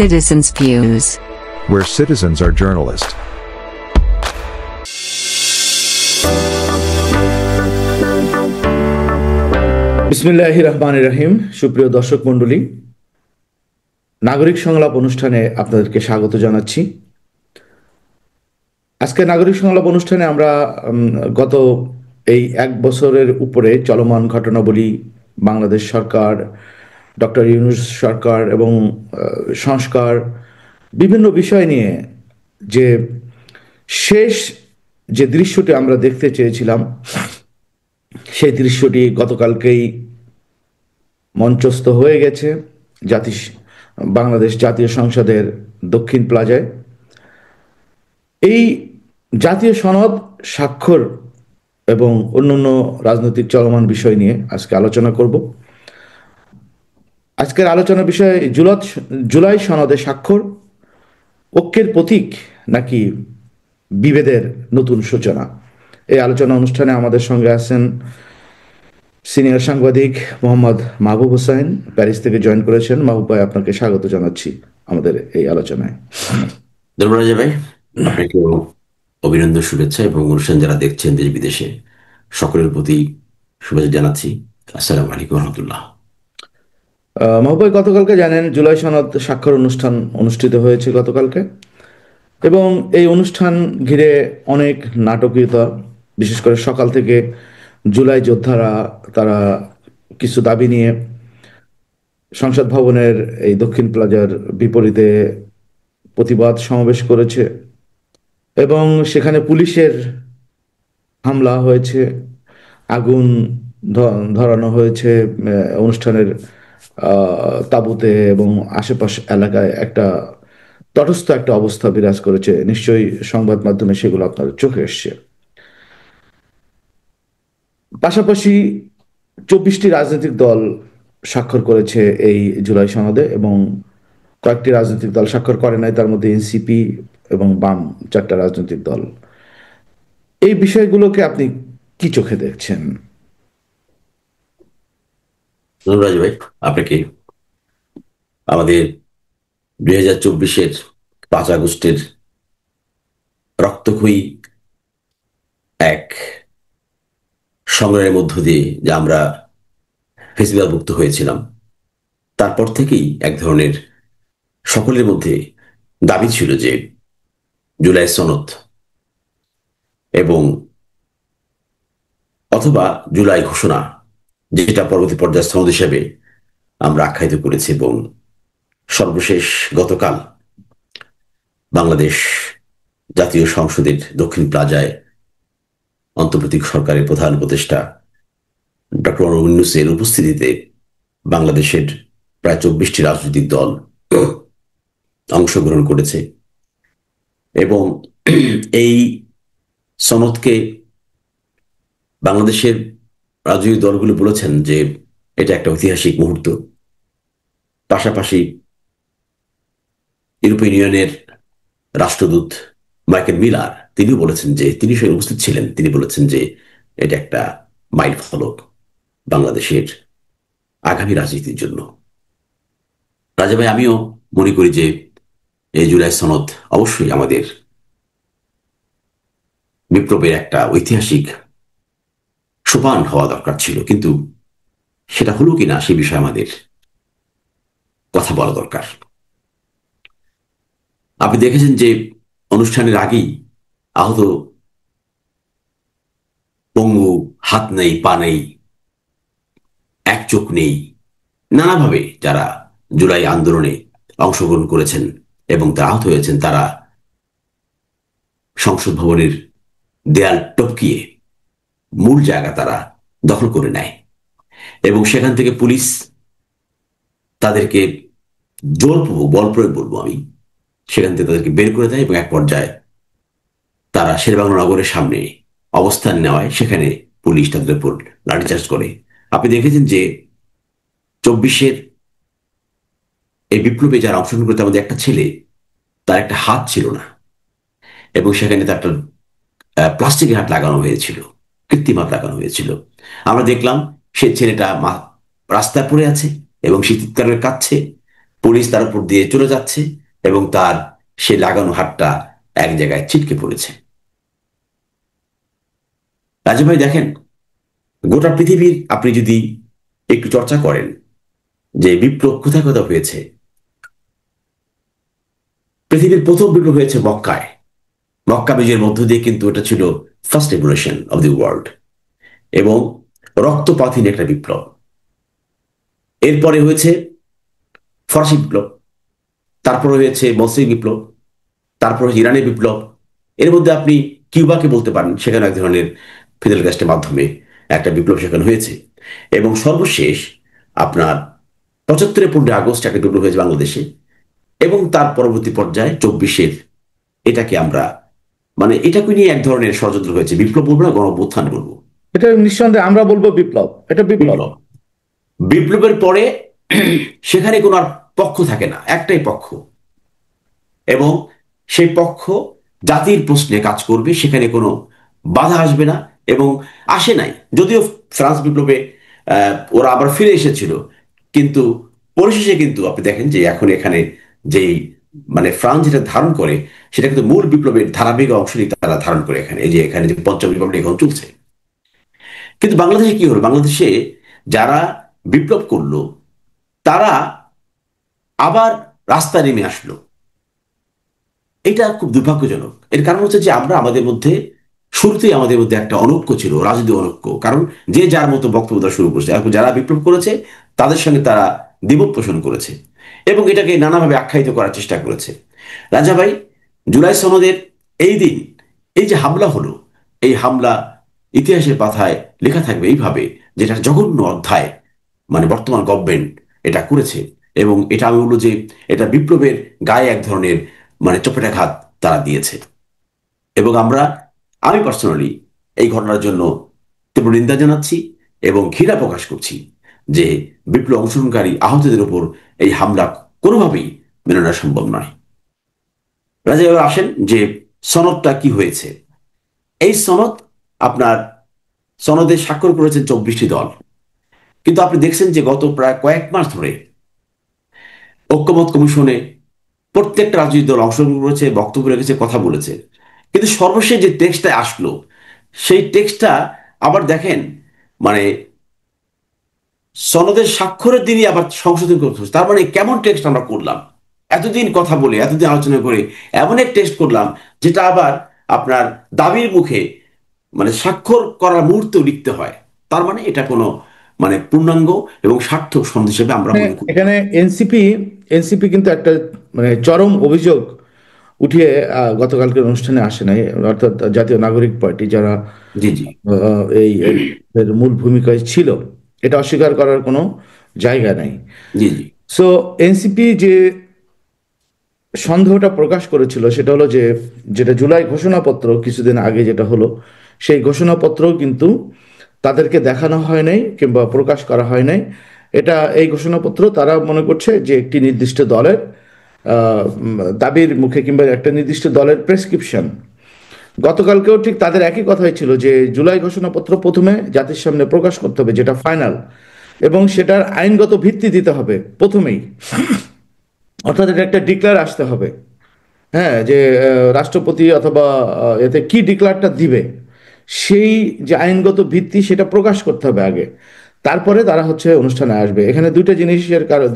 Citizens' views. Where citizens are journalists. বিসমিল্লাহির রহমানির রহিম। সুপ্রিয় দর্শক মণ্ডলী, নাগরিক সংলাপ অনুষ্ঠানে আপনাদেরকে স্বাগত জানাচ্ছি। আজকে নাগরিক সংলাপ অনুষ্ঠানে আমরা গত এই এক বছরের উপরে চলমান ঘটনাবলী, বাংলাদেশ সরকার, ডক্টর ইউনূস সরকার এবং সংস্কার, বিভিন্ন বিষয় নিয়ে যে শেষ যে দৃশ্যটি আমরা দেখতে চেয়েছিলাম, সেই দৃশ্যটি গতকালকেই মঞ্চস্থ হয়ে গেছে বাংলাদেশ জাতীয় সংসদের দক্ষিণ প্লাজায়। এই জাতীয় সনদ স্বাক্ষর এবং অন্যান্য রাজনৈতিক চলমান বিষয় নিয়ে আজকে আলোচনা করব। আজকের আলোচনার বিষয় জুলাই সনদে স্বাক্ষর ঐক্যের প্রতীক নাকি বিভেদের নতুন সূচনা। এই আলোচনা অনুষ্ঠানে আমাদের সঙ্গে আছেন সিনিয়র সাংবাদিক মোহাম্মদ মাহবুব হোসেন, প্যারিস থেকে জয়েন করেছেন। মাহবুব ভাই, আপনাকে স্বাগত জানাচ্ছি আমাদের এই আলোচনায়। ধন্যবাদ ভাই, আপনাকে অভিনন্দন, শুভেচ্ছা এবং অনুষ্ঠান যারা দেখছেন দেশ বিদেশে সকলের প্রতি শুভেচ্ছা জানাচ্ছি। আসসালামু আলাইকুম রহমতুল্লাহ। মাহবুব ভাই, গতকালকে জানেন জুলাই সনদ স্বাক্ষর অনুষ্ঠান অনুষ্ঠিত হয়েছে গতকালকে, এবং এই অনুষ্ঠান ঘিরে অনেক নাটকীয়তা, বিশেষ করে সকাল থেকে জুলাই যোদ্ধারা তারা কিছু দাবি নিয়ে সংসদ ভবনের এই দক্ষিণ প্লাজার বিপরীতে প্রতিবাদ সমাবেশ করেছে এবং সেখানে পুলিশের হামলা হয়েছে, আগুন ধরানো হয়েছে অনুষ্ঠানের তাঁবুতে এবং আশেপাশ এলাকায় একটা তটস্থ একটা অবস্থা বিরাজ করেছে। নিশ্চয়ই সংবাদ মাধ্যমে সেগুলো আপনার চোখে এসছে। পাশাপাশি 24টি রাজনৈতিক দল স্বাক্ষর করেছে এই জুলাই সনদে এবং কয়েকটি রাজনৈতিক দল স্বাক্ষর করে নাই, তার মধ্যে এনসিপি এবং বাম 4টা রাজনৈতিক দল। এই বিষয়গুলোকে আপনি কি চোখে দেখছেন? ধন্যবাদ ভাই আপনাকে। আমাদের 2024-এর 5 আগস্টের রক্তক্ষয়ী এক সংগ্রামের মধ্য দিয়ে যে আমরা ফেসিবাদমুক্ত হয়েছিলাম, তারপর থেকেই এক ধরনের সকলের মধ্যে দাবি ছিল যে জুলাই সনদ এবং অথবা জুলাই ঘোষণা, যেটা পরবর্তী পর্যায়ে সনদ হিসেবে আমরা আখ্যায়িত করেছি, এবং সর্বশেষ গতকাল বাংলাদেশ জাতীয় সংসদের দক্ষিণ প্লাজায় অন্তর্বর্তী সরকারের প্রধান উপদেষ্টা ডক্টর ইউনূসের উপস্থিতিতে বাংলাদেশের প্রায় 24টি রাজনৈতিক দল অংশগ্রহণ করেছে এবং এই সনদকে বাংলাদেশের রাজনৈতিক দলগুলো বলেছেন যে এটা একটা ঐতিহাসিক মুহূর্ত। পাশাপাশি ইউরোপিয়ান ইউনিয়নের রাষ্ট্রদূত মাইকেল মিলার তিনিও বলেছেন, যে তিনি সেখানে উপস্থিত ছিলেন, তিনি বলেছেন যে এটা একটা মাইল ফলক বাংলাদেশের আগামী রাজনীতির জন্য। রাজা ভাই, আমিও মনে করি যে এই জুলাই সনদ অবশ্যই আমাদের বিপ্লবের একটা ঐতিহাসিক সোপান হওয়া দরকার ছিল, কিন্তু সেটা হলো কিনা সে বিষয়ে আমাদের কথা বলা দরকার। আপনি দেখেছেন যে অনুষ্ঠানের আগেই আহত, পঙ্গু, হাত নেই, পা নেই, এক চোখ নেই, নানাভাবে যারা জুলাই আন্দোলনে অংশগ্রহণ করেছেন এবং তারা আহত হয়েছেন, তারা সংসদ ভবনের দেয়াল টপকিয়ে মূল জায়গা তারা দখল করে নেয় এবং সেখান থেকে পুলিশ তাদেরকে জোরপূর্বক, বল প্রয়োগ বলবো আমি, সেখান থেকে তাদেরকে বের করে দেয় এবং এক পর্যায়ে তারা শেরেবাংলা নগরের সামনে অবস্থান নেওয়ায় সেখানে পুলিশ তাদের উপর লাঠিচার্জ করে। আপনি দেখেছেন যে 24-এর এই বিপ্লবে যারা অংশগ্রহণ করতে, আমাদের একটা ছেলে, তার একটা হাত ছিল না এবং সেখানে তার একটা প্লাস্টিকের হাত লাগানো হয়েছিল, কৃত্রিম হাত লাগানো হয়েছিল। আমরা দেখলাম সেই ছেলেটা রাস্তায় পড়ে আছে এবং সে চিৎকার করে কাঁদছে। পুলিশ তার উপর দিয়ে চলে যাচ্ছে এবং তার সে লাগানো হাতটা এক জায়গায় ছিটকে পড়েছে। রাজু ভাই দেখেন, গোটা পৃথিবীর আপনি যদি একটু চর্চা করেন যে বিপ্লব কোথায় কোথায় হয়েছে, পৃথিবীর প্রথম বিপ্লব হয়েছে মক্কায়। মক্কা বিজয়ের মধ্য দিয়ে কিন্তু এটা ছিল first revolution of the world এবং রক্তপাতহীন একটা বিপ্লব। এরপরে হয়েছে ফরাসি বিপ্লব, তারপরে হয়েছে মৌসুমী বিপ্লব, তারপর হচ্ছে ইরানের বিপ্লব। এর মধ্যে আপনি কিউবাকে বলতে পারেন, সেখানে এক ধরনের ফিদেল ক্যাস্টের মাধ্যমে একটা বিপ্লব সেখানে হয়েছে। এবং সর্বশেষ আপনার 75-এ 15 আগস্ট একটা বিপ্লব হয়েছে বাংলাদেশে। এবং তার পরবর্তী পর্যায়ে 24-এর এটাকে আমরা মানে এটাকে নিয়ে এক ধরনের ষড়যন্ত্র হয়েছে, বিপ্লব বলবো না, গণ অভ্যুত্থান বলবো। এটা নিঃসন্দেহে আমরা বলবো বিপ্লব, এটা বিপ্লব। বিপ্লব, বিপ্লবের পরে সেখানে কোনো আর পক্ষ থাকে না, একটাই পক্ষ, এবং সেই পক্ষ জাতির প্রশ্নে কাজ করবে, সেখানে কোনো বাধা আসবে না এবং আসে নাই। যদিও ফ্রান্স বিপ্লবে ওরা আবার ফিরে এসেছিল, কিন্তু পরিশেষে কিন্তু আপনি দেখেন যে এখন এখানে যেই মানে ফ্রান্স যেটা ধারণ করে সেটা কিন্তু মূল বিপ্লবের ধারাবাহিক অংশই তারা ধারণ করে এখানে, এই যে এখানে যে পঞ্চম বিপ্লবটা এখন চলছে। কিন্তু বাংলাদেশে কি হলো, বাংলাদেশে যারা বিপ্লব করলো তারা আবার রাস্তায় নেমে আসলো। এটা খুব দুর্ভাগ্যজনক। এর কারণ হচ্ছে যে আমরা আমাদের মধ্যে শুরুতেই আমাদের মধ্যে একটা অনৈক্য ছিল, রাজনৈতিক অনৈক্য, কারণ যে যার মতো বক্তব্য দেওয়া শুরু করেছে। এখন যারা বিপ্লব করেছে তাদের সঙ্গে তারা দ্বিমত পোষণ করেছে এবং এটাকে নানাভাবে আখ্যায়িত করার চেষ্টা করেছে। রাজা ভাই, জুলাই সনদের এই দিন এই যে হামলা হলো, এই হামলা ইতিহাসের পাতায় লেখা থাকবে এইভাবে, যেটা জঘন্য অধ্যায় মানে বর্তমান গভর্নমেন্ট এটা করেছে। এবং এটা আমি বলবো যে এটা বিপ্লবের গায়ে এক ধরনের মানে চপেটাঘাত তারা দিয়েছে। এবং আমি পার্সোনালি এই ঘটনার জন্য তীব্র নিন্দা জানাচ্ছি এবং ঘৃণা প্রকাশ করছি যে বিপ্লব অংশগ্রহণকারী আহতদের উপর এই হামলা কোনোভাবেই মেনে নেওয়া সম্ভব নয়। রাজা, এবার আসেন যে সনদটা কি হয়েছে। এই সনদ আপনার সনদে স্বাক্ষর করেছেন 24টি দল, কিন্তু আপনি দেখছেন যে গত প্রায় কয়েক মাস ধরে ঐক্যমত কমিশনে প্রত্যেকটা রাজনৈতিক দল অংশগ্রহণ করেছে, বক্তব্য রেখেছে, কথা বলেছে, কিন্তু সর্বশেষ যে টেক্সটটা আসলো সেই টেক্সটটা আবার দেখেন মানে সনদের স্বাক্ষরের দিনই আবার সংশোধন করতে হচ্ছে। তার মানে কেমন টেক্সট আমরা করলাম, এতদিন কথা বলে এতদিন আলোচনা করে এমন এক টেক্সট করলাম যেটা আবার আপনার দাবির মুখে মানে স্বাক্ষর করার মুহূর্তেও লিখতে হয়। তার মানে এটা কোনো মানে পূর্ণাঙ্গ এবং সার্থক সনদ হিসেবে আমরা মনে করি। এখানে এনসিপি এনসিপি কিন্তু একটা মানে চরম অভিযোগ উঠিয়ে গতকালকের অনুষ্ঠানে আসে নাই, অর্থাৎ জাতীয় নাগরিক পার্টি যারা জি জি এই এর মূল ভূমিকায় ছিল, এটা অস্বীকার করার কোনো জায়গা নাই। জি জি সো এনসিপি যে সন্দেহটা প্রকাশ করেছিল সেটা হলো যে, যেটা জুলাই ঘোষণাপত্র কিছুদিন আগে যেটা হলো, সেই ঘোষণাপত্র কিন্তু তাদেরকে দেখানো হয় নাই কিংবা প্রকাশ করা হয় নাই। এটা এই ঘোষণাপত্র তারা মনে করছে যে একটি নির্দিষ্ট দলের দাবির মুখে কিংবা একটা নির্দিষ্ট দলের প্রেসক্রিপশন। গতকালকেও ঠিক তাদের একই কথাই ছিল যে জুলাই ঘোষণাপত্র প্রথমে জাতির সামনে প্রকাশ করতে হবে, যেটা ফাইনাল, এবং সেটার আইনগত ভিত্তি দিতে হবে প্রথমেই, অর্থাৎ এটা একটা ডিক্লার আসতে হবে। হ্যাঁ, যে রাষ্ট্রপতি অথবা এতে কি ডিক্লারটা দিবে, সেই যে আইনগত ভিত্তি সেটা প্রকাশ করতে হবে আগে, তারপরে তারা হচ্ছে অনুষ্ঠানে আসবে। এখানে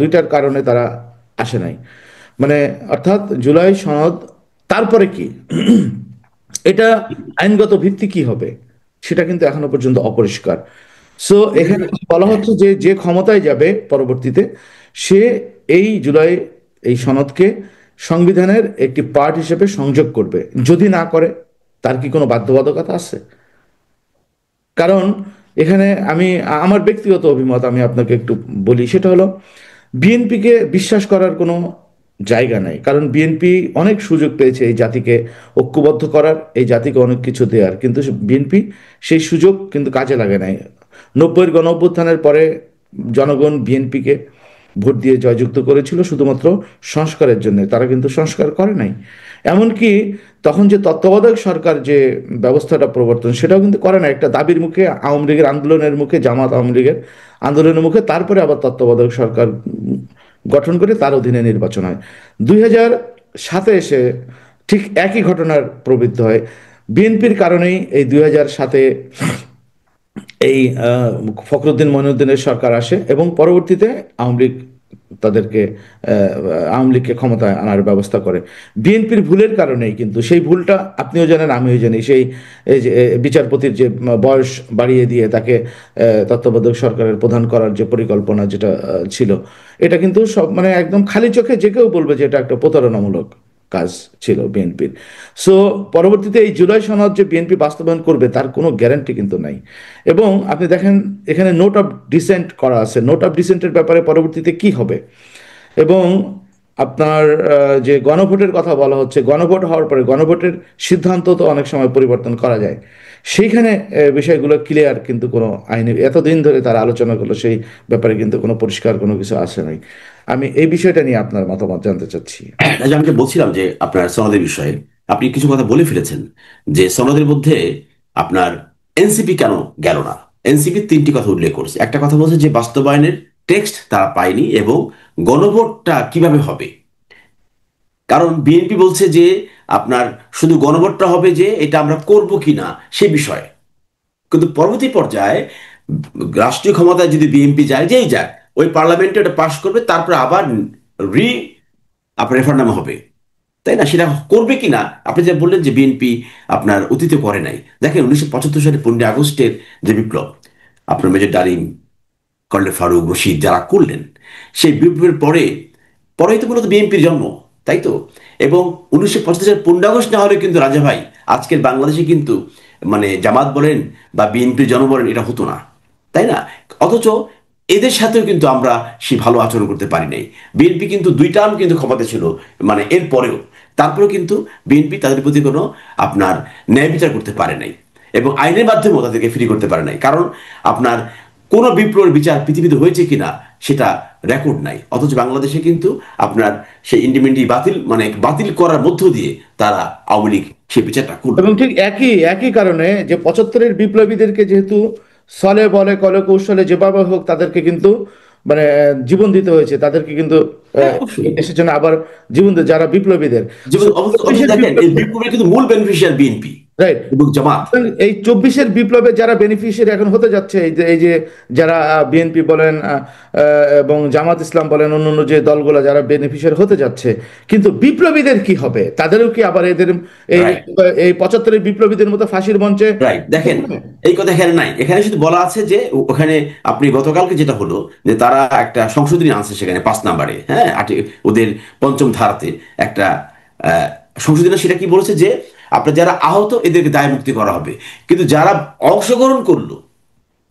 দুইটার কারণে তারা আসে নাই। মানে অর্থাৎ জুলাই সনদ তারপরে কি, এটা আইনগত ভিত্তি কি হবে সেটা কিন্তু এখনো পর্যন্ত অপরিষ্কার। সো এখানে বলা হ্যাঁ, হচ্ছে যে যে ক্ষমতায় যাবে পরবর্তীতে, সে এই জুলাই এই সনদকে সংবিধানের একটি পার্ট হিসেবে সংযোগ করবে। যদি না করে তার কি কোনো বাধ্যবাধকতা আছে? কারণ এখানে আমার ব্যক্তিগত অভিমত আমি আপনাকে একটু বলি, সেটা হলো বিএনপিকে বিশ্বাস করার কোনো জায়গা নাই। কারণ বিএনপি অনেক সুযোগ পেয়েছে এই জাতিকে ঐক্যবদ্ধ করার, এই জাতিকে অনেক কিছু দেওয়ার, কিন্তু বিএনপি সেই সুযোগ কিন্তু কাজে লাগে নাই। 90-এর গণ অভ্যুত্থানের পরে জনগণ বিএনপিকে ভোট দিয়ে জয়যুক্ত করেছিল শুধুমাত্র সংস্কারের জন্য, তারা কিন্তু সংস্কার করে নাই। এমনকি তখন যে তত্ত্বাবধায়ক সরকার যে ব্যবস্থাটা প্রবর্তন, সেটাও কিন্তু করে না। একটা দাবির মুখে, আওয়ামী লীগের আন্দোলনের মুখে, জামাত আওয়ামী লীগের আন্দোলনের মুখে, তারপরে আবার তত্ত্বাবধায়ক সরকার গঠন করে তার অধীনে নির্বাচন হয়। 2007-এ এসে ঠিক একই ঘটনার প্রবৃদ্ধি হয়। বিএনপির কারণেই এই 2007-এ এই ফখরুদ্দিন মঈনুদ্দিনের সরকার আসে এবং পরবর্তীতে আওয়ামী লীগ তাদেরকে আওয়ামী লীগকে ক্ষমতায় আনার ব্যবস্থা করে। বিএনপির ভুলের কারণেই কিন্তু, সেই ভুলটা আপনিও জানেন আমিও জানি, সেই এই যে বিচারপতির যে বয়স বাড়িয়ে দিয়ে তাকে তত্ত্বাবধায়ক সরকারের প্রধান করার যে পরিকল্পনা যেটা ছিল, এটা কিন্তু সব মানে একদম খালি চোখে যে কেউ বলবে যে এটা একটা প্রতারণামূলক কাজ ছিল বিএনপির। সো পরবর্তীতে এই জুলাই সনদ যে বিএনপি বাস্তবায়ন করবে তার কোনো গ্যারান্টি কিন্তু নাই। এবং আপনি দেখেন এখানে নোট অফ ডিসেন্ট করা আছে, নোট অফ ডিসেন্টের ব্যাপারে পরবর্তীতে কি হবে। এবং আপনার যে গণভোটের কথা বলা হচ্ছে, গণভোট হওয়ার পরে গণভোটের সিদ্ধান্ত তো অনেক সময় পরিবর্তন করা যায়, সেইখানে বিষয়গুলো ক্লিয়ার কিন্তু কোনো আইনে এতদিন ধরে তারা আলোচনা করলো, সেই ব্যাপারে কিন্তু কোনো পরিষ্কার কোনো কিছু আসে নাই। আমি এই বিষয়টা নিয়ে আপনার মতামত জানতে চাচ্ছি। আমি যে বলছিলাম যে আপনার সনদের বিষয়ে আপনি কিছু কথা বলে ফেলেছেন, যে সনদের মধ্যে আপনার এনসিপি কেন গেল না। এনসিপি তিনটি কথা উল্লেখ করছে। একটা কথা বলছে যে বাস্তবায়নের টেক্সট তারা পায়নি এবং গণভোটটা কিভাবে হবে। কারণ বিএনপি বলছে যে আপনার শুধু গণভোটটা হবে, যে এটা আমরা করব কিনা সে বিষয়ে। কিন্তু পরবর্তী পর্যায়ে রাষ্ট্রীয় ক্ষমতায় যদি বিএনপি যায়, যেই যাক, ওই পার্লামেন্টে ওটা পাশ করবে, তারপরে আবার রি আপনার রেফারেন্ডাম হবে, তাই না? সেটা করবে কিনা, আপনি যে বললেন যে বিএনপি আপনার অতীতে করে নাই। দেখেন 1975 সালে 15 আগস্টের যে বিপ্লব, আপনার মেজর ডালিম, কর্নেল ফারুক, রশিদ যারা করলেন, সেই বিপ্লবের পরে পরেই তো মূলত বিএনপির জন্ম, তাই তো? এবং 1975 সালের 15 আগস্ট না হলে কিন্তু রাজা ভাই আজকের বাংলাদেশে কিন্তু মানে জামাত বলেন বা বিএনপির জন্ম বলেন, এটা হতো না, তাই না? অথচ এদের সাথেও কিন্তু আমরা সে ভালো আচরণ করতে পারি নাই। বিএনপি কিন্তু 2 টার্ম কিন্তু ক্ষমতা ছিল, মানে এর পরেও, তারপরেও কিন্তু বিএনপি তাদের প্রতি কোনো আপনার ন্যায় বিচার করতে পারে নাই এবং আইনের মাধ্যমেও তাদেরকে ফ্রি করতে পারে নাই। কারণ আপনার কোন বিপ্লবের বিচার পৃথিবীতে হয়েছে কিনা সেটা রেকর্ড নাই। অথচ বাংলাদেশে কিন্তু আপনার সেই ইন্ডিপেন্ডেন্ট বাতিল মানে বাতিল করার মধ্য দিয়ে তারা আওয়ামী লীগ সেই বিচারটা করলো। এবং ঠিক একই একই কারণে যে 75-এর বিপ্লবীদেরকে যেহেতু ছলে বলে কলে কৌশলে যেভাবে হোক তাদেরকে কিন্তু মানে জীবন দিতে হয়েছে, তাদেরকে কিন্তু হ্যাঁ, অবশ্যই। এই দেশের জন্য আবার জীবন যারা বিপ্লবীদের। যেমন অবস্থা দেখেন, এই বিপ্লবের কিন্তু মূল বেনিফিশিয়ার বিএনপি রাইট। এবং জামাত। এই 24-এর বিপ্লবে যারা বেনিফিশিয়ারি এখন হতে যাচ্ছে, এই যে যারা বিএনপি বলেন এবং জামাত ইসলাম বলেন, অন্যান্য যে দলগুলো যারা বেনিফিশিয়ারি হতে যাচ্ছে, কিন্তু বিপ্লবীদের কি হবে? তাদেরও কি আবার এদের এই রাইট, এই 75-এর বিপ্লবীদের মতো ফাঁসির মঞ্চে? রাইট। দেখেন এই কথা এখানে নাই, এখানে শুধু বলা আছে যে ওখানে আপনি গতকালকে যেটা হলো যে তারা একটা সংশোধনী আনছে সেখানে 5 নম্বরে, হ্যাঁ, ওদের পঞ্চম ধারাতে একটা আহ, সংশোধনী। সেটা কি বলেছে যে আপনার যারা আহত এদেরকে দায় মুক্তি করা হবে, কিন্তু যারা অংশগ্রহণ করলো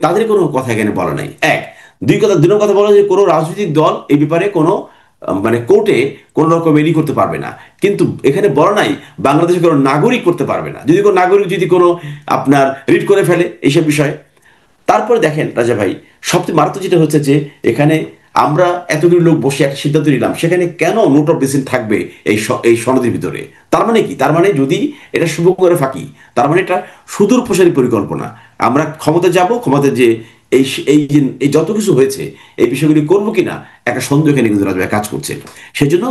তাদের কোনো কথা এখানে বলা নাই। এক, দুই নম্বর কথা বলা যে কোনো রাজনৈতিক দল এই ব্যাপারে কোনো মানে কোর্টে কোন রকম এডি করতে পারবে না। কিন্তু এখানে বলা নাই বাংলাদেশের কোনো নাগরিক করতে পারবে না, যদি কোনো নাগরিক যদি কোনো আপনার রিড করে ফেলে এইসব বিষয়ে। তারপরে দেখেন রাজা ভাই, সবচেয়ে মারাত্মক যেটা হচ্ছে যে এখানে আমরা এতগুলো লোক বসে একটা সিদ্ধান্ত নিলাম, সেখানে কেন নোট অফ ডিসেন্ট থাকবে এই সনদের ভিতরে? তার মানে কি? তার মানে যদি এটা শুভ করে ফাঁকি, তার মানে এটা সুদূর প্রসারী পরিকল্পনা। আমরা ক্ষমতা যাব, ক্ষমতা যে এই এই যে এই যত কিছু হয়েছে এই বিষয়গুলি করবো কিনা একটা সন্দেহ এখানে কিন্তু রাজা ভাই কাজ করছে। সেজন্য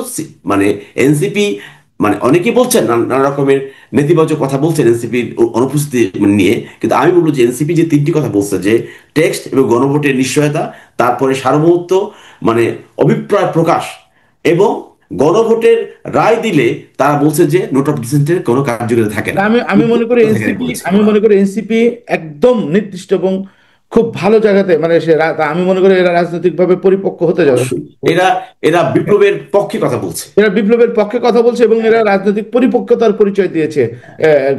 মানে এনসিপি মানে অনেকে বলছেন নানা রকমের নেতিবাচক কথা বলছেন এনসিপির অনুপস্থিতি নিয়ে, কিন্তু আমি বলবো যে এনসিপি যে তিনটি কথা বলছে, যে টেক্সট এবং গণভোটের নিশ্চয়তা, তারপরে সার্বভৌমত্ব মানে অভিপ্রায় প্রকাশ, এবং গণভোটের রায় দিলে তারা বলছে যে নোট অফ ডিসেন্টের কোনো কার্যকারিতা থাকে না। আমি আমি মনে করি এখানে এনসিপি বলেছে আমি ওরা। মনে করি এনসিপি একদম নির্দিষ্ট এবং খুব ভালো জায়গাতে, মানে আমি মনে করি এরা রাজনৈতিকভাবে পরিপক্ক হতে যাবে। অবশ্যই এরা এরা বিপ্লবের পক্ষে কথা বলছে। এরা বিপ্লবের পক্ষে কথা বলছে এবং এরা রাজনৈতিক পরিপক্কতার পরিচয় দিয়েছে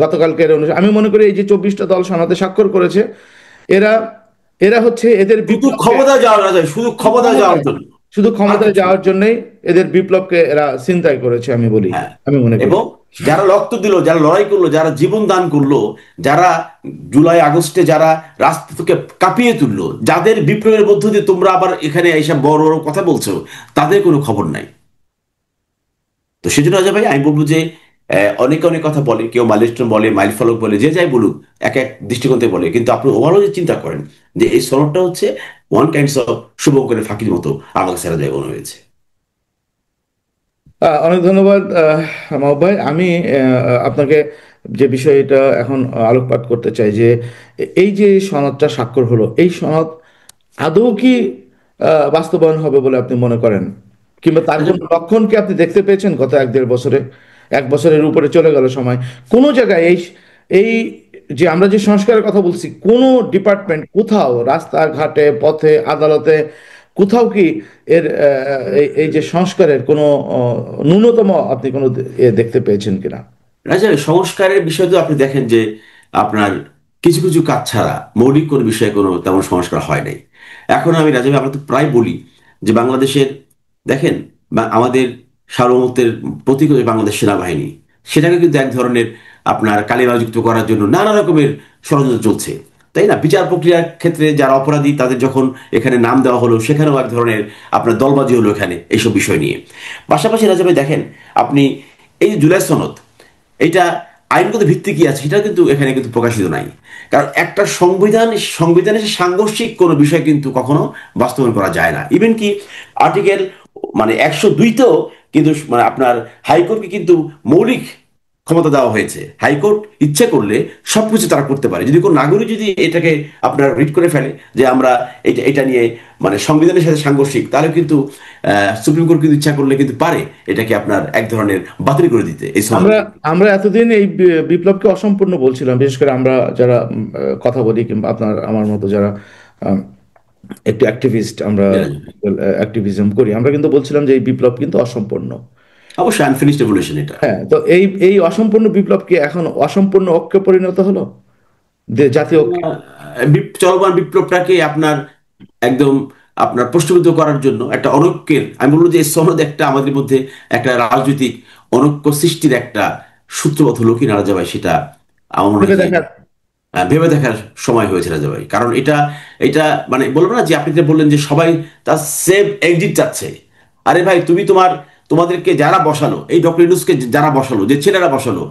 গতকালকের অনুষ্ঠানে। আমি মনে করি এই যে 24টা দল সনদে স্বাক্ষর করেছে, এরা এরা হচ্ছে এদের শুধু বিপ্লবকে ক্ষমতা যাওয়া না যায়, শুধু শুধু ক্ষমতা যাওয়ার ক্ষমতায় জন্য, শুধু আর ক্ষমতায় কিছু না। যাওয়ার জন্যই এদের বিপ্লবকে এরা ছিনতাই করেছে, আমি বলি, হ্যাঁ, আমি মনে করি। এবং যারা রক্ত দিল, যারা লড়াই করলো, যারা জীবন দান করলো, যারা জুলাই আগস্টে যারা রাস্তা থেকে কাঁপিয়ে তুললো, যাদের বিপ্লবের মধ্য দিয়ে তোমরা আবার এখানে এইসব বড় বড় কথা বলছো, তাদের কোনো খবর নাই। তো সেজন্য রাজা ভাই আমি বলবো যে অনেকে অনেক কথা বলে, কেউ মাইলস্টোন বলে, মাইল ফলক বলে, যে যাই বলুক এক এক দৃষ্টিকোণ থেকে বলে, কিন্তু আপনি ওভারঅল যে চিন্তা করেন যে এই সনদটা হচ্ছে ওয়ান কাইন্ডস অফ শুভঙ্করের ফাঁকির মতো আমার কাছে রাজা মনে হয়েছে। অনেক ধন্যবাদ মাহবুব ভাই। আমি আপনাকে যে বিষয়টা এখন আলোকপাত করতে চাই যে এই যে সনদটা স্বাক্ষর হলো, এই সনদ আদৌ কি বাস্তবায়ন হবে বলে আপনি মনে করেন, কিংবা তার আচ্ছা, কোনো লক্ষণ কি আপনি দেখতে পেয়েছেন গত 1-1.5 বছরে? 1 বছরের উপরে চলে গেল সময়। কোনো জায়গায় এই এই যে আমরা যে সংস্কারের কথা বলছি, কোনো ডিপার্টমেন্ট কোথাও রাস্তাঘাটে পথে আদালতে কোথাও কি এর এই যে সংস্কারের কোনো ন্যূনতম আপনি কোনো দেখতে পেয়েছেন কিনা? রাজা, সংস্কারের বিষয় তো আপনি দেখেন যে আপনার কিছু কিছু কাজ ছাড়া মৌলিক কোনো বিষয়ে কোনো তেমন সংস্কার হয় নাই। এখন আমি রাজা ভাই, আমরা তো প্রায় বলি যে বাংলাদেশের, দেখেন, আমাদের সার্বভৌমত্বের প্রতীক হচ্ছে বাংলাদেশ সেনাবাহিনী। সেটাকে কিন্তু এক ধরনের আপনার কালিমাযুক্ত করার জন্য নানা রকমের ষড়যন্ত্র চলছে, তাই না? বিচার প্রক্রিয়ার ক্ষেত্রে যারা অপরাধী তাদের যখন এখানে নাম দেওয়া হলো, সেখানেও এক ধরনের আপনার দলবাজি হলো এখানে এইসব বিষয় নিয়ে। পাশাপাশি রাজা ভাই দেখেন আপনি, এই যে জুলাই সনদ, এটা আইনগত ভিত্তি কি আছে সেটা কিন্তু এখানে কিন্তু প্রকাশিত নাই। কারণ একটা সংবিধানের সাংঘর্ষিক কোনো বিষয় কিন্তু কখনো বাস্তবায়ন করা যায় না। ইভেন কি আর্টিকেল মানে 102তেও কিন্তু মানে আপনার হাইকোর্টকে কিন্তু মৌলিক ক্ষমতা দেওয়া হয়েছে। হাইকোর্ট ইচ্ছে করলে সবকিছু তারা করতে পারে। যদি কোনো নাগরিক যদি এটাকে আপনার রিড করে ফেলে যে আমরা এটা এটা নিয়ে মানে সংবিধানের সাথে সাংঘর্ষিক, তাহলে কিন্তু সুপ্রিম কোর্ট কিন্তু ইচ্ছা করলে কিন্তু পারে এটাকে আপনার এক ধরনের বাতিল করে দিতে এই আমরা সনদকে। আমরা এতদিন এই বিপ্লবকে অসম্পূর্ণ বলছিলাম, বিশেষ করে আমরা যারা কথা বলি, কিংবা আপনার আমার মতো যারা আম, একটু অ্যাক্টিভিস্ট, আমরা অ্যাক্টিভিজম করি, আমরা কিন্তু বলছিলাম যে এই বিপ্লব কিন্তু অসম্পূর্ণ। অবশ্যই আনফিনিশড রেভলিউশন এটা। হ্যাঁ, তো এই এই অসম্পূর্ণ বিপ্লব কি এখন অসম্পূর্ণ ঐক্যে পরিণত হলো, জাতীয় ঐক্যে? চলমান বিপ্লবটাকে আপনার একদম আপনার প্রশ্নবিদ্ধ করার জন্য একটা অনৈক্যের, আমি বলবো যে এই সনদ একটা আমাদের মধ্যে একটা রাজনৈতিক অনৈক্য সৃষ্টির একটা সূত্রপাত হলো কি না রাজা ভাই, সেটা আমার মনে ভেবে হয় যে দেখার। ভেবে দেখার সময় হয়েছে রাজা ভাই। কারণ এটা এটা মানে বলবো না যে আপনি যে বললেন যে সবাই তার সেভ এক্সিট চাচ্ছে। আরে ভাই, তোমাদেরকে যারা বসালো, এই ডক্টর ইউনূসকে যারা বসালো, যে ছেলেরা বসালো,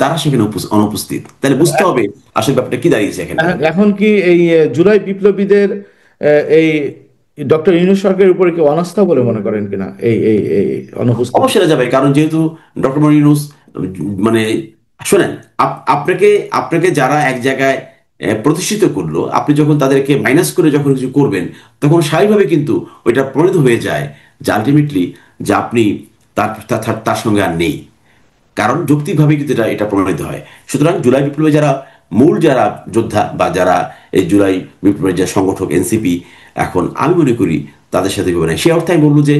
তারা সেখানে অনুপস্থিত, তাহলে বুঝতে হবে আসলে ব্যাপারটা কি দাঁড়িয়েছে এখানে রাজা ভাই। এখন কি এই জুলাই বিপ্লবীদের এই ডক্টর ইউনূস সরকারের উপরে কি অনাস্থা বলে মনে করেন কিনা এই এই এই অনুপস্থিতি? অবশ্যই রাজা ভাই, কারণ যেহেতু ডক্টর মোহাম্মদ ইউনূস মানে শোনেন, আপনাকে আপনাকে যারা এক জায়গায় প্রতিষ্ঠিত করলো, আপনি যখন তাদেরকে মাইনাস করে যখন কিছু করবেন, তখন স্বাভাবিকভাবে কিন্তু ওইটা প্রমাণিত হয়ে যায় যে আলটিমেটলি যে আপনি তার তার তার- তার সঙ্গে আর নেই। কারণ যৌক্তিকভাবে কিন্তু এটা এটা প্রমাণিত হয়। সুতরাং জুলাই বিপ্লবে যারা মূল যারা যোদ্ধা বা যারা এই জুলাই বিপ্লবের যে সংগঠক এনসিপি, এখন আমি মনে করি তাদের সাথে বিপদ নাই। সে অর্থে আমি বলবো যে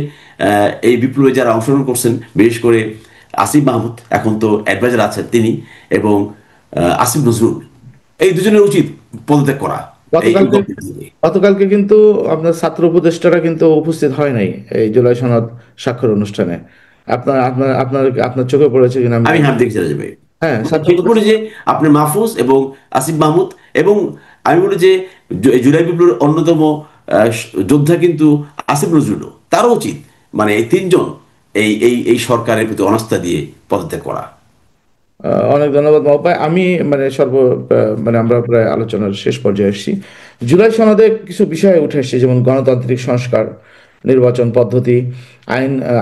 এই বিপ্লবে যারা অংশগ্রহণ করছেন, বিশেষ করে আসিফ মাহমুদ এখন তো অ্যাডভাইজার আছেন তিনি, এবং আসিফ নজরুল, এই দুজনের উচিত পদত্যাগ করা এই গতকালকে গল্পটি নিয়ে। গতকালকে কিন্তু আপনার ছাত্র উপদেষ্টারা কিন্তু উপস্থিত হয় নাই এই জুলাই সনদ স্বাক্ষর অনুষ্ঠানে। আপনার আপনার আপনার আপনার চোখে পড়েছে কিনা আমি আমি জানি না। হ্যাঁ দেখতে যাবে। হ্যাঁ, ছাত্র চোখে পড়ে যে আপনার মাহফুজ এবং আসিফ মাহমুদ, এবং আমি বলি যে জুলাই বিপ্লবের অন্যতম যোদ্ধা কিন্তু আসিফ নজরুলও, তারও উচিত মানে এই তিনজন এই সরকারের প্রতি অনাস্থা দিয়ে পদত্যাগ করা। অনেক ধন্যবাদ মহোদয় ভাই। আমি মানে মানে আমরা প্রায় আলোচনার শেষ পর্যায়ে এসেছি। জুলাই সনদে কিছু বিষয় উঠে এসেছে, যেমন গণতান্ত্রিক সংস্কার, নির্বাচন পদ্ধতি,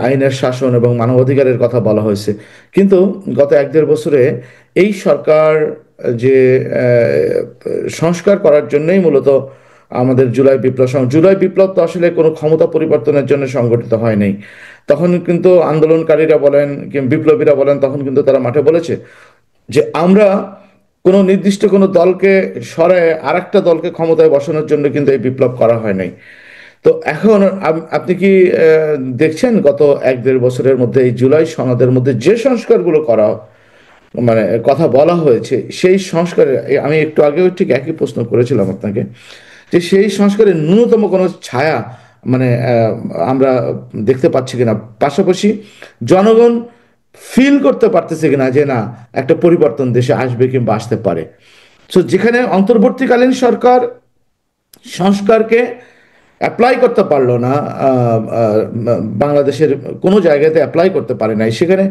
আইনের শাসন এবং মানবাধিকারের কথা বলা হয়েছে। কিন্তু গত 1-1.5 বছরে এই সরকার যে সংস্কার করার জন্যই মূলত আমাদের জুলাই বিপ্লব তো আসলে কোনো ক্ষমতা পরিবর্তনের জন্য সংগঠিত হয় নাই। তখন কিন্তু আন্দোলনকারীরা বলেন কিংবা বিপ্লবীরা বলেন, তখন কিন্তু তারা মাঠে বলেছে যে আমরা কোনো নির্দিষ্ট কোনো দলকে সরায় আরেকটা দলকে ক্ষমতায় বসানোর জন্য কিন্তু এই বিপ্লব করা হয় নাই। তো এখন আপনি কি দেখছেন গত 1-1.5 বছরের মধ্যে এই জুলাই সনদের মধ্যে যে সংস্কারগুলো করা মানে কথা বলা হয়েছে, সেই সংস্কারে আমি একটু আগেও ঠিক একই প্রশ্ন করেছিলাম আপনাকে, যে সেই সংস্কারের ন্যূনতম কোনো ছায়া মানে আমরা দেখতে পাচ্ছি কিনা? পাশাপাশি জনগণ ফিল করতে পারতেছে কিনা যে না, একটা পরিবর্তন দেশে আসবে কিংবা আসতে পারে। তো যেখানে অন্তর্বর্তীকালীন সরকার সংস্কারকে অ্যাপ্লাই করতে পারলো না, বাংলাদেশের কোনো জায়গাতে অ্যাপ্লাই করতে পারে নাই, সেখানে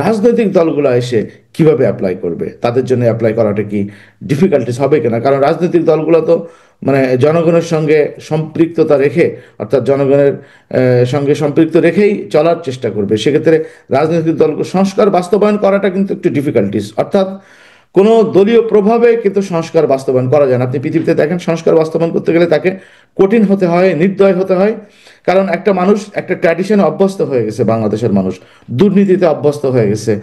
রাজনৈতিক দলগুলো এসে কিভাবে অ্যাপ্লাই করবে? তাদের জন্য অ্যাপ্লাই করাটা কি ডিফিকাল্টিস হবে কিনা? কারণ রাজনৈতিক দলগুলো তো মানে জনগণের সঙ্গে সম্পৃক্ততা রেখে, অর্থাৎ জনগণের সঙ্গে সম্পৃক্ত রেখেই চলার চেষ্টা করবে। সেক্ষেত্রে রাজনৈতিক দলকে সংস্কার বাস্তবায়ন করাটা কিন্তু একটু ডিফিকাল্টিস, অর্থাৎ কোনো দলীয় প্রভাবে কিন্তু সংস্কার বাস্তবায়ন করা যায় না। আপনি পৃথিবীতে দেখেন সংস্কার বাস্তবায়ন করতে গেলে তাকে কঠিন হতে হয়, নির্দয় হতে হয়। কারণ একটা মানুষ একটা ট্র্যাডিশনে অভ্যস্ত হয়ে গেছে, বাংলাদেশের মানুষ দুর্নীতিতে অভ্যস্ত হয়ে গেছে,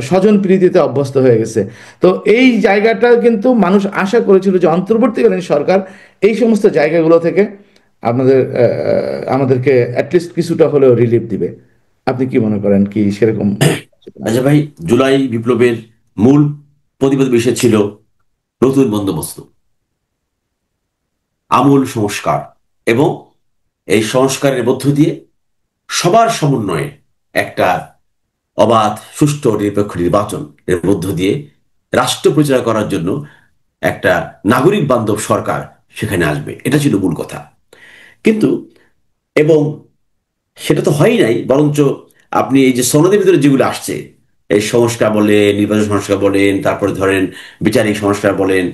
স্বজন প্রীতিতে অভ্যস্ত হয়ে গেছে। তো এই জায়গাটা কিন্তু মানুষ আশা করেছিল যে অন্তর্বর্তীকালীন সরকার এই সমস্ত জায়গাগুলো থেকে আমাদেরকে অ্যাটলিস্ট কিছুটা হলেও রিলিফ দিবে। আপনি কি মনে করেন, কি সেরকম? আচ্ছা ভাই, জুলাই বিপ্লবের মূল প্রতিবাদ বিষয় ছিল নতুন বন্দোবস্ত, আমূল সংস্কার, এবং এই সংস্কারের মধ্য দিয়ে সবার সমন্বয়ে একটা অবাধ, সুষ্ঠু, নিরপেক্ষ নির্বাচন এর মধ্য দিয়ে রাষ্ট্র পরিচালনা করার জন্য একটা নাগরিক বান্ধব সরকার সেখানে আসবে। এটা ছিল মূল কথা। কিন্তু এবং সেটা তো হয়ই নাই, বরঞ্চ আপনি এই যে সনদের ভিতরে যেগুলো আসছে, এই সংস্কার বলেন, নির্বাচন সংস্কার বলেন, তারপরে ধরেন বিচারিক সংস্কার বলেন,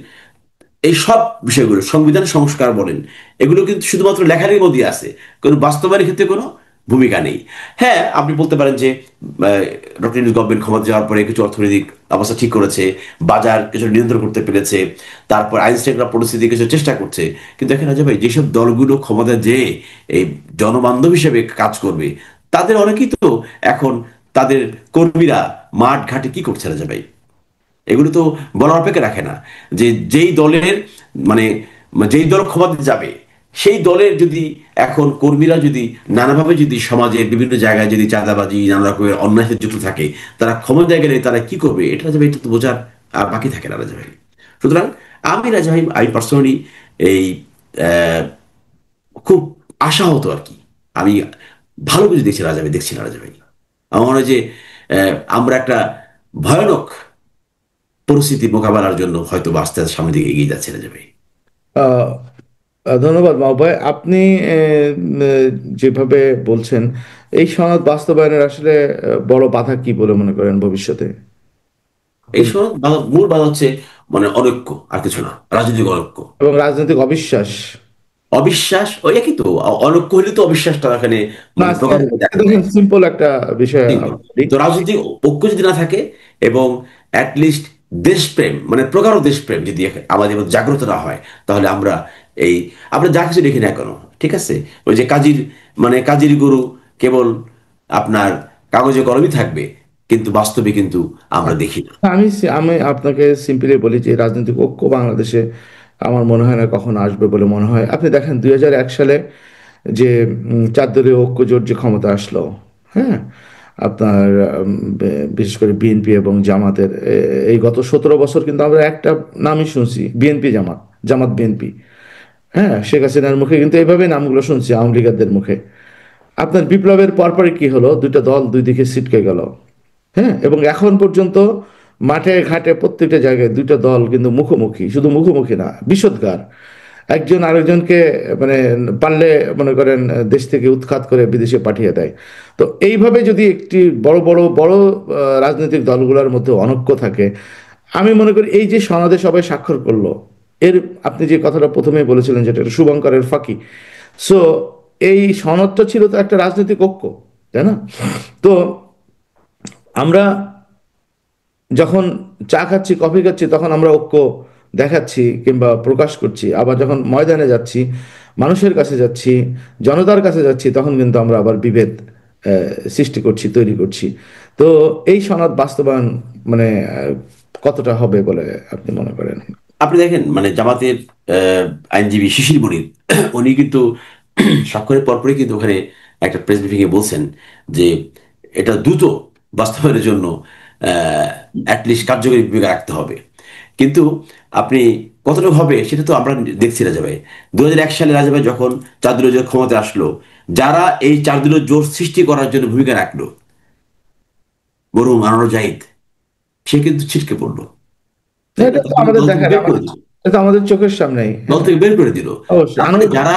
এই সব বিষয়গুলো, সংবিধান সংস্কার বলেন, এগুলো কিন্তু শুধুমাত্র লেখালেখির মধ্যে আছে, কোনো বাস্তবায়নের ক্ষেত্রে কোনো ভূমিকা নেই। হ্যাঁ, আপনি বলতে পারেন যে ডক্টর ইউনূস গভর্নমেন্ট ক্ষমতা যাওয়ার পরে কিছু অর্থনৈতিক অবস্থা ঠিক করেছে, বাজার কিছু নিয়ন্ত্রণ করতে পেরেছে, তারপর আইন শৃঙ্খলা পরিস্থিতি কিছু চেষ্টা করছে। কিন্তু দেখেন রাজা ভাই, যেসব দলগুলো ক্ষমতা যে এই জনবান্ধব হিসেবে কাজ করবে, তাদের অনেকেই তো এখন তাদের কর্মীরা মাঠ ঘাটে কি করছে রাজা ভাই, এগুলো তো বলার অপেক্ষা রাখে না। যে যেই দলের মানে যেই দল ক্ষমতায় যাবে, সেই দলের যদি এখন কর্মীরা যদি নানাভাবে যদি সমাজের বিভিন্ন জায়গায় যদি চাঁদাবাজি, নানা রকমের অন্যায় সাথে যুক্ত থাকে, তারা ক্ষমতায় গেলে তারা কি করবে, এটা রাজা ভাই এটা তো বোঝার আর বাকি থাকে না রাজা ভাই। সুতরাং আমি রাজা ভাই, আমি পার্সোনালি এই আহ, খুব আশাহত আর কি। আমি ভালো কিছু দেখছি রাজা ভাই, দেখছি না রাজা ভাই। আমার মনে হয় যে আমরা একটা ভয়ানক পরিস্থিতি মোকাবেলার জন্য হয়তো বা আস্তে আস্তে সামনের দিকে এগিয়ে যাচ্ছে না যাবে। আহ, ধন্যবাদ মাহবুব। আপনি যেভাবে বলছেন, এই সনদ বাস্তবায়নের আসলে বড় বাধা কি বলে মনে করেন ভবিষ্যতে? এই সময় মূল বাধা হচ্ছে মানে অনৈক্য, আর কিছু না, রাজনৈতিক অনৈক্য, এবং রাজনৈতিক অবিশ্বাস। অবিশ্বাস। ওই একই তো, অনৈক্য হলে তো অবিশ্বাসটা এখানে না, মানে প্রকাশ দেখা দেখেন যায়। সিম্পল একটা বিষয় সিম্পল। আমি বলি। তো রাজনৈতিক ঐক্য যদি না থাকে, এবং অ্যাটলিস্ট দেশপ্রেম, মানে প্রগাঢ় দেশপ্রেম যদি আমাদের মধ্যে জাগ্রত না হয়, তাহলে এই আমরা যা কিছু দেখি না কেন, ঠিক আছে, ওই যে কাজীর মানে কাজীর গরু কেবল আপনার কাগজে কলমই থাকবে, কিন্তু বাস্তবে কিন্তু আমরা দেখি না। আমি আমি আপনাকে সিম্পলি বলি যে রাজনৈতিক ঐক্য বাংলাদেশে আমার মনে হয় না কখনো আসবে বলে মনে হয়। আপনি দেখেন 2001 সালে যে চার দলীয় ঐক্য জোট যে ক্ষমতা আসলো, হ্যাঁ, আপনার বিশেষ করে বিএনপি এবং জামাতের এই গত 17 বছর কিন্তু আমরা একটা নামই শুনছি, বিএনপি জামাত, জামাত বিএনপি। হ্যাঁ, শেখ হাসিনার মুখে কিন্তু এইভাবে নামগুলো শুনছি, আওয়ামী লীগারদের মুখে। আপনার বিপ্লবের পরপরই কি হলো, দুইটা দল দুই দিকে ছিটকে গেল। হ্যাঁ, এবং এখন পর্যন্ত মাঠে ঘাটে প্রত্যেকটা জায়গায় দুইটা দল কিন্তু মুখোমুখি, শুধু মুখোমুখি না, বিষোদগার। একজন আরেকজনকে মানে পারলে মনে করেন দেশ থেকে উৎখাত করে বিদেশে পাঠিয়ে দেয়। তো এইভাবে যদি একটি বড় রাজনৈতিক দলগুলোর মধ্যে অনৈক্য থাকে, আমি মনে করি এই যে সনদে সবাই স্বাক্ষর করলো, এর আপনি যে কথাটা প্রথমে বলেছিলেন যেটা একটা শুভঙ্করের ফাঁকি। সো এই সনদটা ছিল তো একটা রাজনৈতিক ঐক্য, তাই না? তো আমরা যখন চা খাচ্ছি, কফি খাচ্ছি, তখন আমরা ঐক্য দেখাচ্ছি কিংবা প্রকাশ করছি। আবার যখন ময়দানে যাচ্ছি, মানুষের কাছে যাচ্ছি, জনতার কাছে যাচ্ছি, তখন কিন্তু আমরা আবার বিভেদ সৃষ্টি করছি, তৈরি করছি। তো এই সনদ বাস্তবায়ন মানে কতটা হবে বলে আপনি মনে করেন? আপনি দেখেন মানে জামাতের আইনজীবী শিশির মনির, উনি কিন্তু স্বাক্ষরের পরপরই কিন্তু ওখানে একটা প্রেস ব্রিফিং এ বলছেন যে এটা দ্রুত বাস্তবায়নের জন্য অ্যাটলিস্ট কার্যকরী ভূমিকা রাখতে হবে। কিন্তু আপনি কতটুকু হবে সেটা তো আমরা দেখছি রাজা ভাই। 2001 সালে রাজা ভাই যখন চার দলীয় জোট ক্ষমতা আসলো, যারা এই চার দলীয় জোট সৃষ্টি করার জন্য ভূমিকা রাখলো, বরুণ আনোয়ার জাহিদ, সে কিন্তু ছিটকে পড়লো, তাই না? এটা তো আমাদের দল থেকে দেখেন, বের করে দিল, এটা তো আমাদের চোখের সামনেই। দল হ্যাঁ, থেকে বের করে দিল। অবশ্যই তার মানে আনন্দ। যারা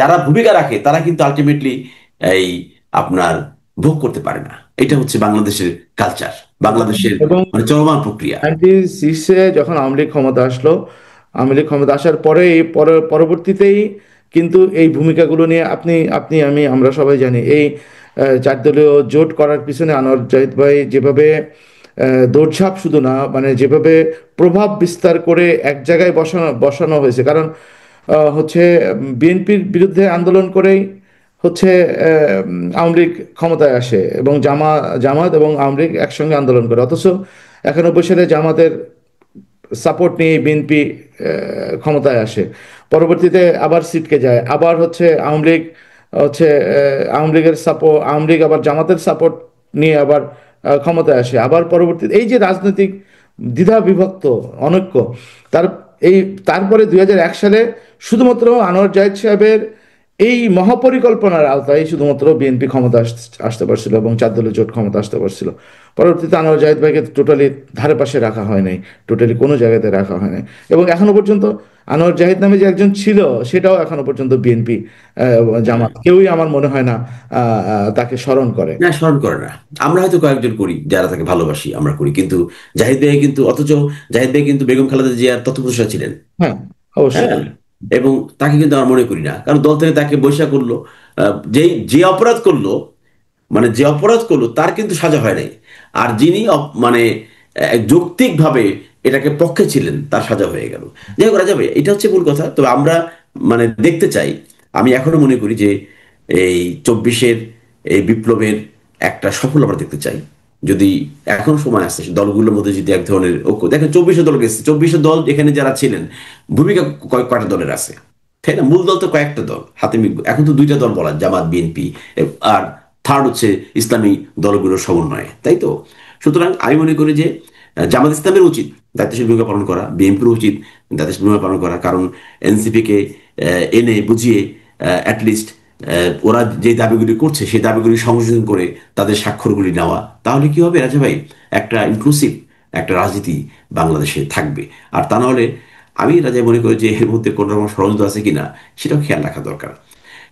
যারা ভূমিকা রাখে তারা কিন্তু আলটিমেটলি এই আপনার ভোগ করতে পারে না। এটা হচ্ছে বাংলাদেশের কালচার, বাংলাদেশের এবং মানে চলমান প্রক্রিয়া। 96-এ যখন আওয়ামী লীগ ক্ষমতা আসলো, আওয়ামী লীগ ক্ষমতা আসার পরে পরবর্তীতেই কিন্তু এই ভূমিকাগুলো নিয়ে আপনি আপনি আমি আমরা সবাই জানি এই চার দলীয় জোট করার পিছনে আনোয়ার জাহিদ ভাই যেভাবে দৌড়ঝাঁপ শুধু না, মানে যেভাবে প্রভাব বিস্তার করে এক জায়গায় বসানো বসানো হয়েছে। কারণ হচ্ছে বিএনপির বিরুদ্ধে আন্দোলন করেই হচ্ছে আওয়ামী লীগ ক্ষমতায় আসে এবং জামাত এবং আওয়ামী লীগ একসঙ্গে আন্দোলন করে। অথচ 91 সালে জামাতের সাপোর্ট নিয়ে বিএনপি ক্ষমতায় আসে। পরবর্তীতে আবার সিটকে যায়, আবার হচ্ছে আওয়ামী লীগ হচ্ছে আওয়ামী লীগ আবার জামাতের সাপোর্ট নিয়ে আবার ক্ষমতায় আসে। আবার পরবর্তীতে এই যে রাজনৈতিক দ্বিধা বিভক্ত অনৈক্য, তার এই তারপরে 2001 সালে শুধুমাত্র আনোয়ার জাহিদ সাহেবের এই মহাপরিকল্পনার আওতায় শুধুমাত্র বিএনপি ক্ষমতা আসতে পারছিল এবং চার দলীয় জোট ক্ষমতা আসতে পারছিল। পরবর্তীতে আনোয়ার জাহিদ ভাইকে টোটালি ধারে পাশে রাখা হয় নাই, টোটালি কোনো জায়গাতে রাখা হয় নাই। এবং এখনো পর্যন্ত আনোয়ার জাহিদ নামে যে একজন ছিল, সেটাও এখনো পর্যন্ত বিএনপি হ্যাঁ, জামাত কেউই আমার মনে হয় না তাকে স্মরণ করে। না স্মরণ করে না। আমরা হয়তো কয়েকজন করি যারা তাকে ভালোবাসি, আমরা করি, কিন্তু অথচ জাহিদ ভাই কিন্তু বেগম খালেদা জিয়ার তত্ত্বাবধায়ক ছিলেন। হ্যাঁ, অবশ্যই। হ্যাঁ, এবং তাকে কিন্তু আমরা মনে করি না, কারণ দল থেকে তাকে বহিষ্কার করলো। যে অপরাধ করলো, মানে যে অপরাধ করলো তার কিন্তু সাজা হয় নাই। আর যিনি মানে যৌক্তিকভাবে এটাকে পক্ষে ছিলেন তার সাজা হয়ে গেল। যাই করা যাবে, এটা হচ্ছে মূল কথা। তবে আমরা মানে দেখতে চাই, আমি এখনো মনে করি যে এই 24-এর এই বিপ্লবের একটা সফল আমরা দেখতে চাই। যদি এখন সময় আসছে দলগুলোর মধ্যে যদি এক ধরনের ঐক্য, দেখেন 24 দল গেছে, 24 দল এখানে যারা ছিলেন, ভূমিকা কয়টা দলের আছে, তাই না? মূল দল তো কয়েকটা দল হাতে এখন তো দুইটা দল বলা, জামাত বিএনপি, আর থার্ড হচ্ছে ইসলামী দলগুলোর সমন্বয়ে, তাই তো? সুতরাং আমি মনে করি যে জামাত ইসলামের উচিত দায়িত্বশীল ভূমিকা পালন করা, বিএনপির উচিত দায়িত্বশীল ভূমিকা পালন করা। কারণ এনসিপি কে এনে বুঝিয়ে অ্যাটলিস্ট ওরা যে দাবিগুলি করছে সেই দাবিগুলি সংশোধন করে তাদের স্বাক্ষরগুলি নেওয়া, তাহলে কি হবে রাজা ভাই, একটা ইনক্লুসিভ একটা রাজনীতি বাংলাদেশে থাকবে। আর তা নাহলে আমি রাজা মনে করি যে এর মধ্যে কোনো রকম ষড়যন্ত্র আছে কিনা সেটাও খেয়াল রাখা দরকার।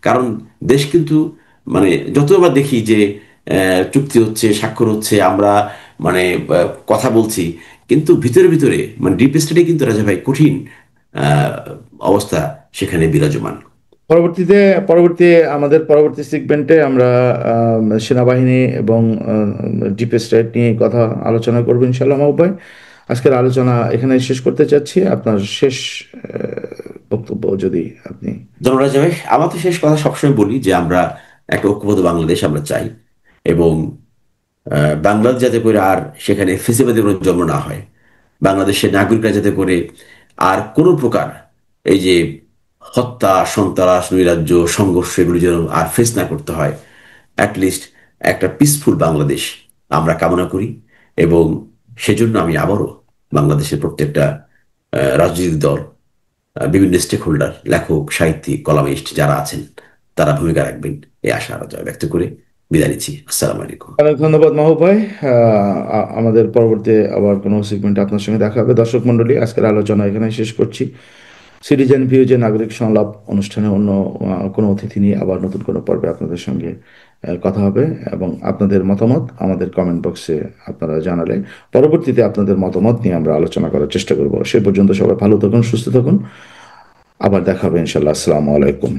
কারণ দেশ কিন্তু মানে যতবার দেখি যে চুক্তি হচ্ছে, স্বাক্ষর হচ্ছে, আমরা মানে কথা বলছি, কিন্তু ভিতরে ভিতরে মানে ডিপ স্টেটে কিন্তু রাজা ভাই কঠিন আহ, অবস্থা সেখানে বিরাজমান। পরবর্তীতে আমাদের পরবর্তী সেগমেন্টে আমরা সেনাবাহিনী এবং ডিপ স্টেট নিয়ে কথা আলোচনা করবো ইনশাল্লাহ মাহবুব ভাই। আজকের আলোচনা এখানে শেষ করতে চাচ্ছি। আপনার শেষ বক্তব্য যদি আপনি। যেমন রাজা ভাই, আমার তো শেষ কথা সবসময় বলি যে আমরা একটা ঐক্যবদ্ধ বাংলাদেশ আমরা চাই, এবং বাংলাদেশ যাতে করে আর সেখানে ফেসিবাদের কোনো জন্ম না হয়, বাংলাদেশের নাগরিকরা যাতে করে আর কোনো প্রকার এই যে হত্যা, সন্ত্রাস, নৈরাজ্য, সংঘর্ষ এগুলো যেন আর ফেস না করতে হয়, অ্যাটলিস্ট একটা পিসফুল বাংলাদেশ আমরা কামনা করি। এবং সেজন্য আমি আবারও বাংলাদেশের প্রত্যেকটা রাজনৈতিক দল, বিভিন্ন স্টেক হোল্ডার, লেখক, সাহিত্যিক, কলামিস্ট যারা আছেন তারা ভূমিকা রাখবেন এই আশা ব্যক্ত করে বিদায় নিচ্ছি। আসসালামু আলাইকুম। অনেক ধন্যবাদ মাহবুব ভাই। আমাদের পরবর্তী আবার কোনো সেগমেন্টে আপনার সঙ্গে দেখা হবে। দর্শক মণ্ডলী, আজকের আলোচনা এখানে শেষ করছি। সিটিজেন ভিউ যে নাগরিক সংলাপ অনুষ্ঠানে অন্য কোনো অতিথি নিয়ে আবার নতুন কোনো পর্বে আপনাদের সঙ্গে কথা হবে, এবং আপনাদের মতামত আমাদের কমেন্ট বক্সে আপনারা জানালে পরবর্তীতে আপনাদের মতামত নিয়ে আমরা আলোচনা করার চেষ্টা করব। সে পর্যন্ত সবাই ভালো থাকুন, সুস্থ থাকুন। আবার দেখা হবে ইনশাল্লাহ। আসসালামু আলাইকুম।